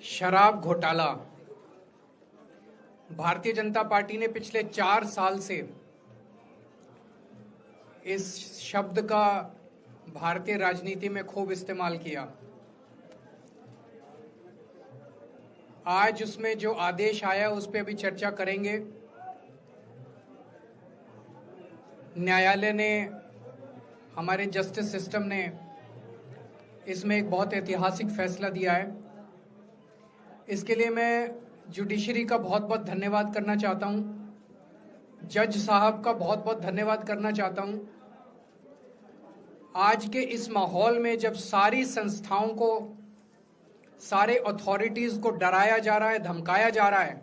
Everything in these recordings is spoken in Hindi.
शराब घोटाला। भारतीय जनता पार्टी ने पिछले 4 साल से इस शब्द का भारतीय राजनीति में खूब इस्तेमाल किया। आज उसमें जो आदेश आया उस पर अभी चर्चा करेंगे। न्यायालय ने, हमारे जस्टिस सिस्टम ने इसमें एक बहुत ऐतिहासिक फैसला दिया है। इसके लिए मैं जुडिशरी का बहुत बहुत धन्यवाद करना चाहता हूं, जज साहब का बहुत बहुत धन्यवाद करना चाहता हूं। आज के इस माहौल में जब सारी संस्थाओं को, सारे अथॉरिटीज को डराया जा रहा है, धमकाया जा रहा है,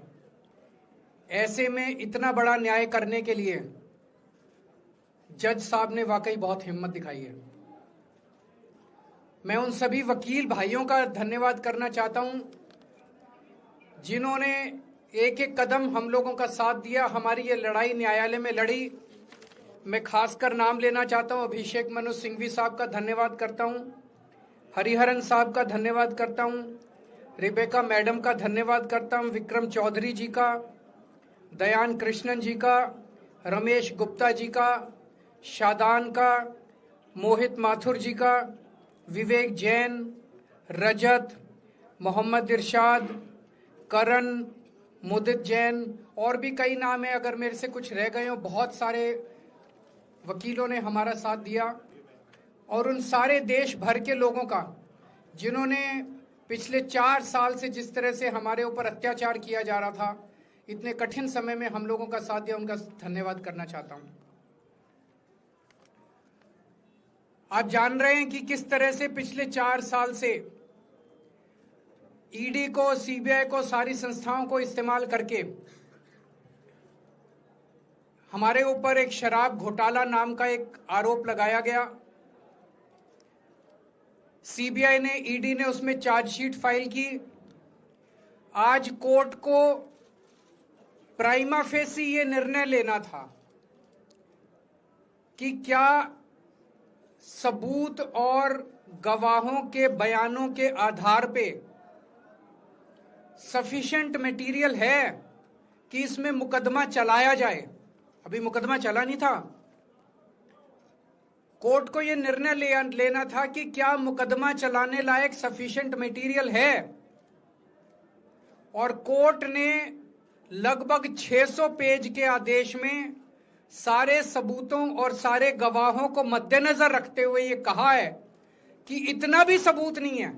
ऐसे में इतना बड़ा न्याय करने के लिए जज साहब ने वाकई बहुत हिम्मत दिखाई है। मैं उन सभी वकील भाइयों का धन्यवाद करना चाहता हूं जिन्होंने एक एक कदम हम लोगों का साथ दिया, हमारी ये लड़ाई न्यायालय में लड़ी। मैं खासकर नाम लेना चाहता हूं, अभिषेक मनु सिंघवी साहब का धन्यवाद करता हूं, हरिहरन साहब का धन्यवाद करता हूं, रिबेका मैडम का धन्यवाद करता हूं, विक्रम चौधरी जी का, दयान कृष्णन जी का, रमेश गुप्ता जी का, शादान का, मोहित माथुर जी का, विवेक जैन, रजत, मोहम्मद इरशाद, करण, मुदित जैन, और भी कई नाम है, अगर मेरे से कुछ रह गए हो। बहुत सारे वकीलों ने हमारा साथ दिया, और उन सारे देश भर के लोगों का जिन्होंने पिछले 4 साल से जिस तरह से हमारे ऊपर अत्याचार किया जा रहा था, इतने कठिन समय में हम लोगों का साथ दिया, उनका धन्यवाद करना चाहता हूं। आप जान रहे हैं कि किस तरह से पिछले 4 साल से ईडी को, सीबीआई को, सारी संस्थाओं को इस्तेमाल करके हमारे ऊपर एक शराब घोटाला नाम का एक आरोप लगाया गया। सीबीआई ने, ईडी ने उसमें चार्जशीट फाइल की। आज कोर्ट को प्राइमा फेसी ये निर्णय लेना था कि क्या सबूत और गवाहों के बयानों के आधार पे सफिशिएंट मटेरियल है कि इसमें मुकदमा चलाया जाए। अभी मुकदमा चला नहीं था। कोर्ट को यह निर्णय लेना था कि क्या मुकदमा चलाने लायक सफिशिएंट मटेरियल है, और कोर्ट ने लगभग 600 पेज के आदेश में सारे सबूतों और सारे गवाहों को मद्देनजर रखते हुए ये कहा है कि इतना भी सबूत नहीं है,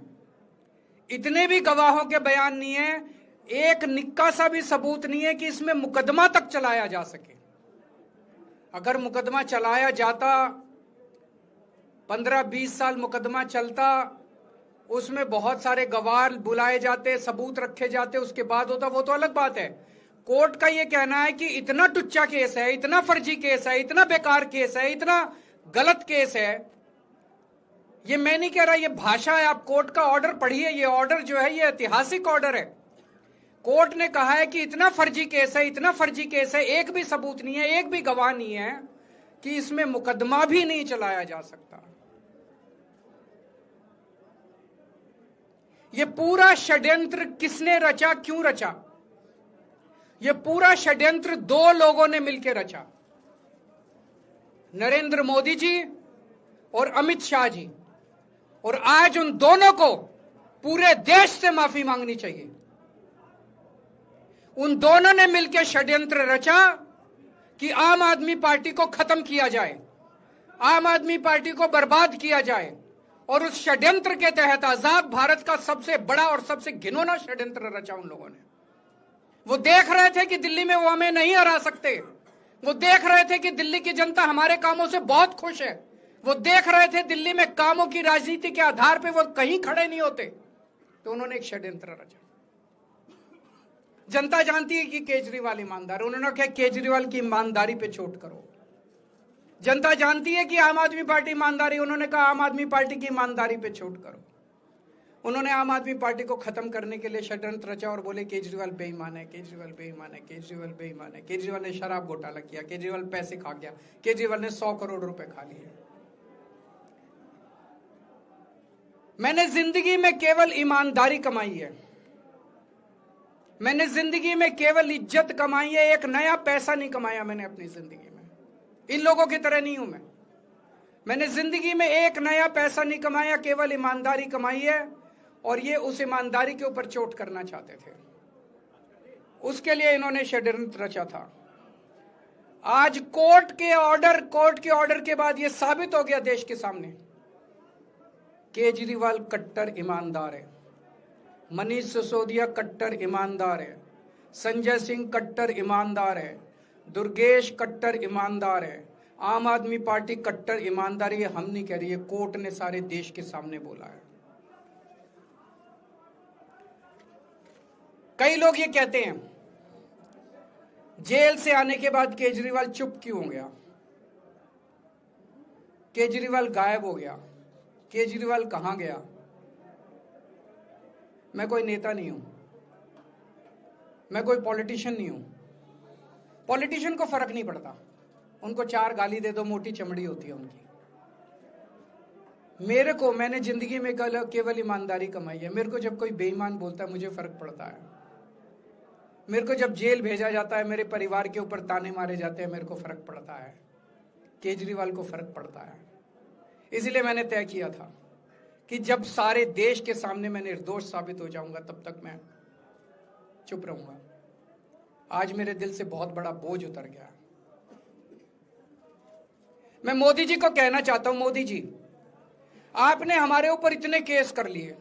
इतने भी गवाहों के बयान नहीं है, एक निक्का सा भी सबूत नहीं है कि इसमें मुकदमा तक चलाया जा सके। अगर मुकदमा चलाया जाता, 15-20 साल मुकदमा चलता, उसमें बहुत सारे गवाह बुलाए जाते, सबूत रखे जाते, उसके बाद होता, वो तो अलग बात है। कोर्ट का यह कहना है कि इतना टुच्चा केस है, इतना फर्जी केस है, इतना बेकार केस है, इतना गलत केस है। ये मैं नहीं कह रहा, ये भाषा है। आप कोर्ट का ऑर्डर पढ़िए। ये ऑर्डर जो है ये ऐतिहासिक ऑर्डर है। कोर्ट ने कहा है कि इतना फर्जी केस है, इतना फर्जी केस है, एक भी सबूत नहीं है, एक भी गवाह नहीं है कि इसमें मुकदमा भी नहीं चलाया जा सकता। ये पूरा षड्यंत्र किसने रचा, क्यों रचा? ये पूरा षड्यंत्र 2 लोगों ने मिलकर रचा, नरेंद्र मोदी जी और अमित शाह जी। और आज उन दोनों को पूरे देश से माफी मांगनी चाहिए। उन दोनों ने मिलकर षड्यंत्र रचा कि आम आदमी पार्टी को खत्म किया जाए, आम आदमी पार्टी को बर्बाद किया जाए, और उस षड्यंत्र के तहत आजाद भारत का सबसे बड़ा और सबसे घिनौना षड्यंत्र रचा उन लोगों ने। वो देख रहे थे कि दिल्ली में वो हमें नहीं हरा सकते। वो देख रहे थे कि दिल्ली की जनता हमारे कामों से बहुत खुश है। वो देख रहे थे दिल्ली में कामों की राजनीति के आधार पे वो कहीं खड़े नहीं होते। तो उन्होंने एक षड्यंत्र रचा। जनता जानती है कि केजरीवाल ईमानदार, उन्होंने कहा केजरीवाल की ईमानदारी पे चोट करो। जनता जानती है कि आम आदमी पार्टी ईमानदारी, उन्होंने कहा आम आदमी पार्टी की ईमानदारी पे चोट करो। उन्होंने आम आदमी पार्टी को खत्म करने के लिए षड्यंत्र रचा और बोले केजरीवाल बेईमान है, केजरीवाल बेईमान है, केजरीवाल बेईमान है, केजरीवाल ने शराब घोटाला किया, केजरीवाल पैसे खा गया, केजरीवाल ने 100 करोड़ रुपए खा लिए। मैंने जिंदगी में केवल ईमानदारी कमाई है। मैंने जिंदगी में केवल इज्जत कमाई है, एक नया पैसा नहीं कमाया मैंने अपनी जिंदगी में। इन लोगों की तरह नहीं हूं मैं। मैंने जिंदगी में एक नया पैसा नहीं कमाया, केवल ईमानदारी कमाई है। और ये उस ईमानदारी के ऊपर चोट करना चाहते थे, उसके लिए इन्होंने षड्यंत्र रचा था। आज कोर्ट के ऑर्डर के बाद यह साबित हो गया देश के सामने, केजरीवाल कट्टर ईमानदार है, मनीष सिसोदिया कट्टर ईमानदार है, संजय सिंह कट्टर ईमानदार है, दुर्गेश कट्टर ईमानदार है, आम आदमी पार्टी कट्टर ईमानदारी है। हम नहीं कह रही है, कोर्ट ने सारे देश के सामने बोला है। कई लोग ये कहते हैं जेल से आने के बाद केजरीवाल चुप क्यों हो गया, केजरीवाल गायब हो गया, केजरीवाल कहां गया। मैं कोई नेता नहीं हूं, मैं कोई पॉलिटिशियन नहीं हूं। पॉलिटिशियन को फर्क नहीं पड़ता, उनको 4 गाली दे दो, मोटी चमड़ी होती है उनकी। मैंने जिंदगी में केवल ईमानदारी कमाई है। मेरे को जब कोई बेईमान बोलता है मुझे फर्क पड़ता है। मेरे को जब जेल भेजा जाता है, मेरे परिवार के ऊपर ताने मारे जाते हैं, मेरे को फर्क पड़ता है। केजरीवाल को फर्क पड़ता है। इसलिए मैंने तय किया था कि जब सारे देश के सामने मैं निर्दोष साबित हो जाऊंगा तब तक मैं चुप रहूंगा। आज मेरे दिल से बहुत बड़ा बोझ उतर गया। मैं मोदी जी को कहना चाहता हूं, मोदी जी आपने हमारे ऊपर इतने केस कर लिए,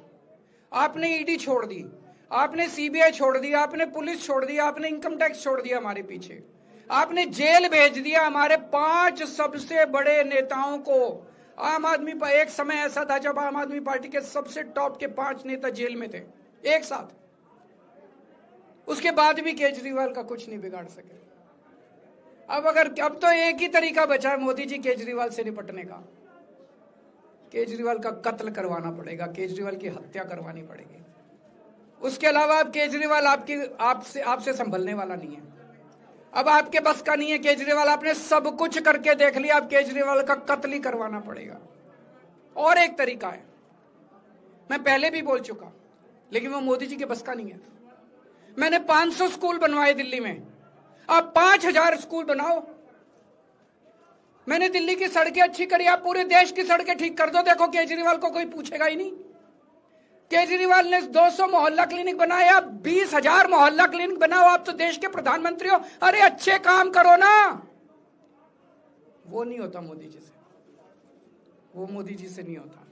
आपने ईडी छोड़ दी, आपने सीबीआई छोड़ दी, आपने पुलिस छोड़ दी, आपने इनकम टैक्स छोड़ दिया हमारे पीछे, आपने जेल भेज दिया हमारे 5 सबसे बड़े नेताओं को। आम आदमी पर एक समय ऐसा था जब आम आदमी पार्टी के सबसे टॉप के 5 नेता जेल में थे एक साथ। उसके बाद भी केजरीवाल का कुछ नहीं बिगाड़ सके। अब तो एक ही तरीका बचा है मोदी जी केजरीवाल से निपटने का, केजरीवाल का कत्ल करवाना पड़ेगा, केजरीवाल की हत्या करवानी पड़ेगी। उसके अलावा अब केजरीवाल आपसे संभलने वाला नहीं है। अब आपके बस का नहीं है केजरीवाल, आपने सब कुछ करके देख लिया, अब केजरीवाल का कत्ल ही करवाना पड़ेगा। और एक तरीका है, मैं पहले भी बोल चुका, लेकिन वो मोदी जी के बस का नहीं है। मैंने 500 स्कूल बनवाए दिल्ली में, आप 5000 स्कूल बनाओ। मैंने दिल्ली की सड़कें अच्छी करी, आप पूरे देश की सड़कें ठीक कर दो, देखो केजरीवाल को कोई पूछेगा ही नहीं। केजरीवाल ने 200 मोहल्ला क्लिनिक बनाए, आप 20,000 मोहल्ला क्लिनिक बनाओ। आप तो देश के प्रधानमंत्री हो, अरे अच्छे काम करो ना। वो नहीं होता मोदी जी से, वो मोदी जी से नहीं होता।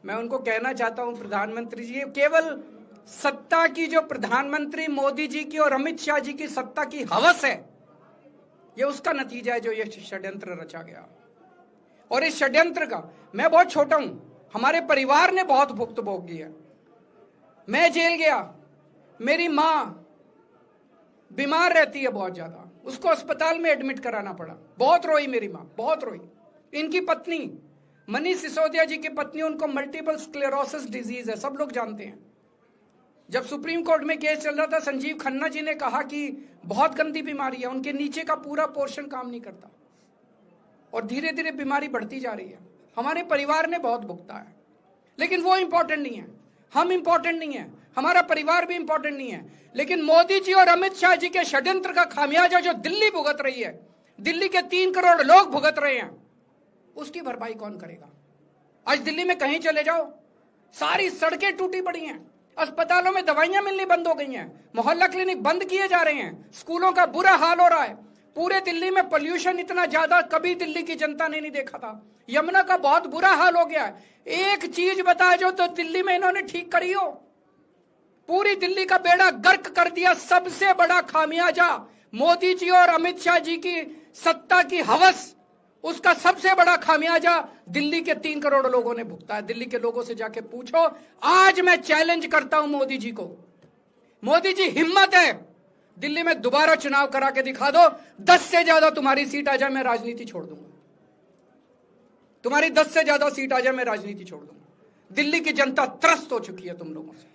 मैं उनको कहना चाहता हूं, प्रधानमंत्री जी, केवल सत्ता की जो प्रधानमंत्री मोदी जी की और अमित शाह जी की सत्ता की हवस है, ये उसका नतीजा है जो ये षड्यंत्र रचा गया। और इस षड्यंत्र का मैं बहुत छोटा हूं, हमारे परिवार ने बहुत भुगत भोगी है। मैं जेल गया, मेरी मां बीमार रहती है बहुत ज्यादा, उसको अस्पताल में एडमिट कराना पड़ा, बहुत रोई मेरी मां, बहुत रोई। इनकी पत्नी मनीष सिसोदिया जी की पत्नी, उनको मल्टीपल स्क्लेरोसिस डिजीज है, सब लोग जानते हैं। जब सुप्रीम कोर्ट में केस चल रहा था, संजीव खन्ना जी ने कहा कि बहुत गंदी बीमारी है, उनके नीचे का पूरा पोर्शन काम नहीं करता और धीरे धीरे बीमारी बढ़ती जा रही है। हमारे परिवार ने बहुत भुगता है, लेकिन वो इंपॉर्टेंट नहीं है, हम इंपॉर्टेंट नहीं है, हमारा परिवार भी इंपॉर्टेंट नहीं है। लेकिन मोदी जी और अमित शाह जी के षड्यंत्र का खामियाजा जो दिल्ली भुगत रही है, दिल्ली के 3 करोड़ लोग भुगत रहे हैं, उसकी भरपाई कौन करेगा। आज दिल्ली में कहीं चले जाओ, सारी सड़कें टूटी पड़ी हैं, अस्पतालों में दवाइयां मिलनी बंद हो गई हैं, मोहल्ला क्लिनिक बंद किए जा रहे हैं, स्कूलों का बुरा हाल हो रहा है। पूरे दिल्ली में पोल्यूशन इतना ज्यादा कभी दिल्ली की जनता ने नहीं देखा था। यमुना का बहुत बुरा हाल हो गया है। एक चीज बता जो तो दिल्ली में इन्होंने ठीक करी हो, पूरी दिल्ली का बेड़ा गर्क कर दिया। सबसे बड़ा खामियाजा मोदी जी और अमित शाह जी की सत्ता की हवस, उसका सबसे बड़ा खामियाजा दिल्ली के 3 करोड़ लोगों ने भुगता है। दिल्ली के लोगों से जाके पूछो। आज मैं चैलेंज करता हूं मोदी जी को, मोदी जी हिम्मत है दिल्ली में दोबारा चुनाव करा के दिखा दो, 10 से ज्यादा तुम्हारी सीट आ जाए, मैं राजनीति छोड़ दूंगा। तुम्हारी 10 से ज्यादा सीट आ जाए, मैं राजनीति छोड़ दूंगा। दिल्ली की जनता त्रस्त हो चुकी है तुम लोगों से।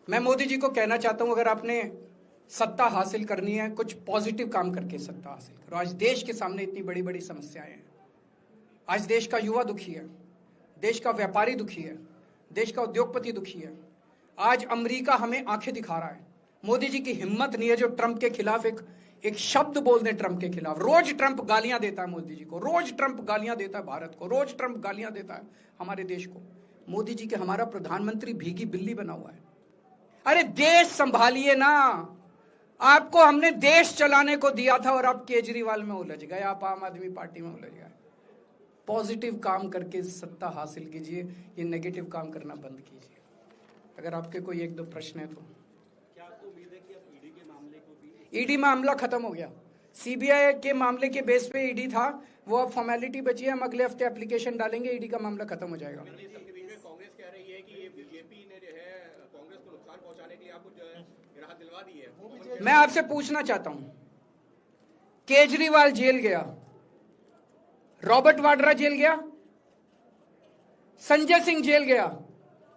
मैं मोदी जी को कहना चाहता हूं, अगर आपने सत्ता हासिल करनी है, कुछ पॉजिटिव काम करके सत्ता हासिल करो। आज देश के सामने इतनी बड़ी बड़ी समस्याएं हैं। आज देश का युवा दुखी है, देश का व्यापारी दुखी है, देश का उद्योगपति दुखी है। आज अमेरिका हमें आंखें दिखा रहा है। मोदी जी की हिम्मत नहीं है जो ट्रंप के खिलाफ एक शब्द बोल दें। ट्रंप के खिलाफ रोज ट्रंप गालियां देता है मोदी जी को, रोज ट्रंप गालियां देता है भारत को, रोज ट्रंप गालियां देता है हमारे देश को। मोदी जी के हमारा प्रधानमंत्री भीगी बिल्ली बना हुआ है। अरे देश संभालिए ना, आपको हमने देश चलाने को दिया था और आप केजरीवाल में उलझ गए, आप आम आदमी पार्टी में उलझ गए। पॉजिटिव काम करके सत्ता हासिल कीजिए, ये नेगेटिव काम करना बंद कीजिए। अगर आपके कोई एक दो प्रश्न है तो। क्या आपको उम्मीद है कि अब ईडी के मामले को भी? ईडी मामला खत्म हो गया। सीबीआई के मामले के बेस पे ईडी था, वो अब फॉर्मेलिटी बची है। हम अगले हफ्ते एप्लीकेशन डालेंगे, ईडी का मामला खत्म हो जाएगा। कांग्रेस कह रही है कि ये बीजेपी ने जो है कांग्रेस को नुकसान पहुंचाने के लिए आपको जो है राहत दिलवा दी है। मैं आपसे पूछना चाहता हूं, केजरीवाल जेल गया, रॉबर्ट वाड्रा जेल गया, संजय सिंह जेल गया,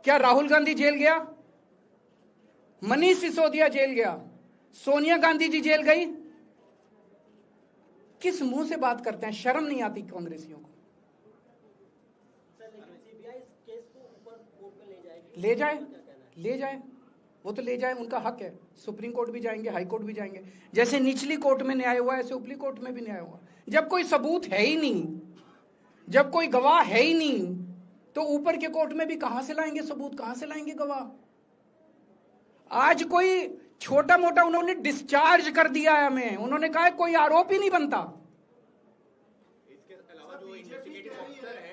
क्या राहुल गांधी जेल गया, मनीष सिसोदिया जेल गया, सोनिया गांधी जी जेल गई? किस मुंह से बात करते हैं? शर्म नहीं आती कांग्रेसियों को? ले जाए, वो तो ले जाए, उनका हक है। सुप्रीम कोर्ट भी जाएंगे, हाई कोर्ट भी जाएंगे। जैसे निचली कोर्ट में न्याय हुआ, ऐसे ऊपरी कोर्ट में भी न्याय हुआ। जब कोई सबूत है ही नहीं, जब कोई गवाह है ही नहीं, तो ऊपर के कोर्ट में भी कहां से लाएंगे सबूत, कहां से लाएंगे गवाह? आज कोई छोटा मोटा उन्होंने डिस्चार्ज कर दिया है हमें, उन्होंने कहा है कोई आरोप ही नहीं बनता। इसके अलावा जो इन्वेस्टिगेटिंग ऑफिसर है,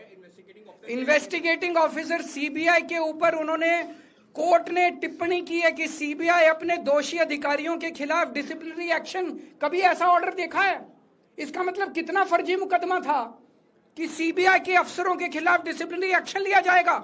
इन्वेस्टिगेटिंग ऑफिसर सीबीआई के ऊपर उन्होंने, कोर्ट ने टिप्पणी की है कि सीबीआई अपने दोषी अधिकारियों के खिलाफ डिसिप्लिनरी एक्शन, कभी ऐसा ऑर्डर देखा है? इसका मतलब कितना फर्जी मुकदमा था कि सीबीआई के अफसरों के खिलाफ डिसिप्लिनरी एक्शन लिया जाएगा।